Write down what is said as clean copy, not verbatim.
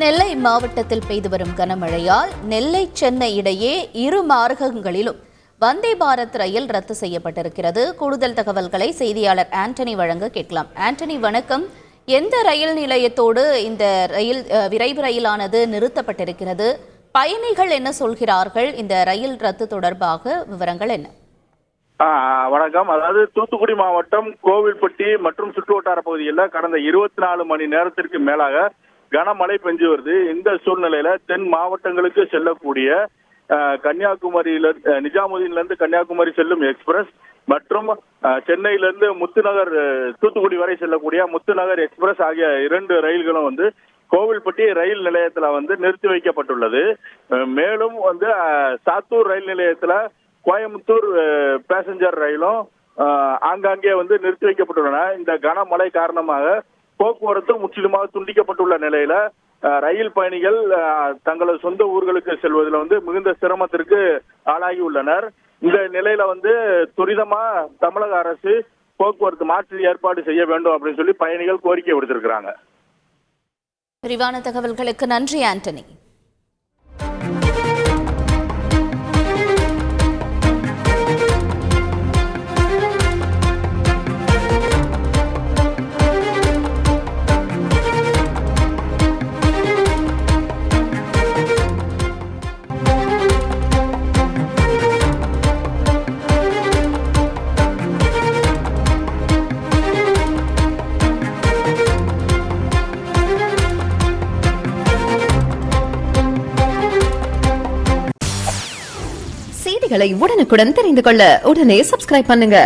நெல்லை மாவட்டத்தில் பெய்து வரும் கனமழையால் நெல்லை சென்னை இடையே இரு மார்க்கங்களிலும் வந்தே பாரத் ரயில் ரத்து செய்யப்பட்டிருக்கிறது. கூடுதல் தகவல்களை செய்தியாளர் ஆண்டனி வழங்க கேட்கலாம். ஆண்டனி, வணக்கம். எந்த ரயில் நிலையத்தோடு இந்த விரைவு ரயிலானது நிறுத்தப்பட்டிருக்கிறது? பயணிகள் என்ன சொல்கிறார்கள்? இந்த ரயில் ரத்து தொடர்பாக விவரங்கள் என்ன? வணக்கம். அதாவது தூத்துக்குடி மாவட்டம் கோவில்பட்டி மற்றும் சுற்றுவட்டார பகுதிகளில் கடந்த 24 மணி நேரத்திற்கு மேலாக கனமழை பெஞ்சு வருது. இந்த சூழ்நிலையில தென் மாவட்டங்களுக்கு செல்லக்கூடிய கன்னியாகுமரியில நிஜாமுதீன்ல இருந்து கன்னியாகுமரி செல்லும் எக்ஸ்பிரஸ் மற்றும் சென்னையிலிருந்து முத்துநகர் தூத்துக்குடி வரை செல்லக்கூடிய முத்துநகர் எக்ஸ்பிரஸ் ஆகிய 2 ரயில்களும் கோவில்பட்டி ரயில் நிலையத்துல நிறுத்தி வைக்கப்பட்டுள்ளது. மேலும் சாத்தூர் ரயில் நிலையத்துல கோயம்புத்தூர் பேசஞ்சர் ரயிலும் ஆங்காங்கே நிறுத்தி வைக்கப்பட்டுள்ளன. இந்த கனமழை காரணமாக போக்குவரத்து முற்றிலுமாக துண்டிக்கப்பட்டுள்ள நிலையில ரயில் பயணிகள் தங்களது சொந்த ஊர்களுக்கு செல்வதில் மிகுந்த சிரமத்திற்கு ஆளாகி உள்ளனர். இந்த நிலையில துரிதமா தமிழக அரசு போக்குவரத்து மாற்று ஏற்பாடு செய்ய வேண்டும் அப்படின்னு சொல்லி பயணிகள் கோரிக்கை விடுத்திருக்கிறாங்க. விரிவான தகவல்களுக்கு நன்றி ஆண்டனி. செய்திகளை உடனுக்குடன் தெரிந்து கொள்ள உடனே சப்ஸ்கிரைப் பண்ணுங்க.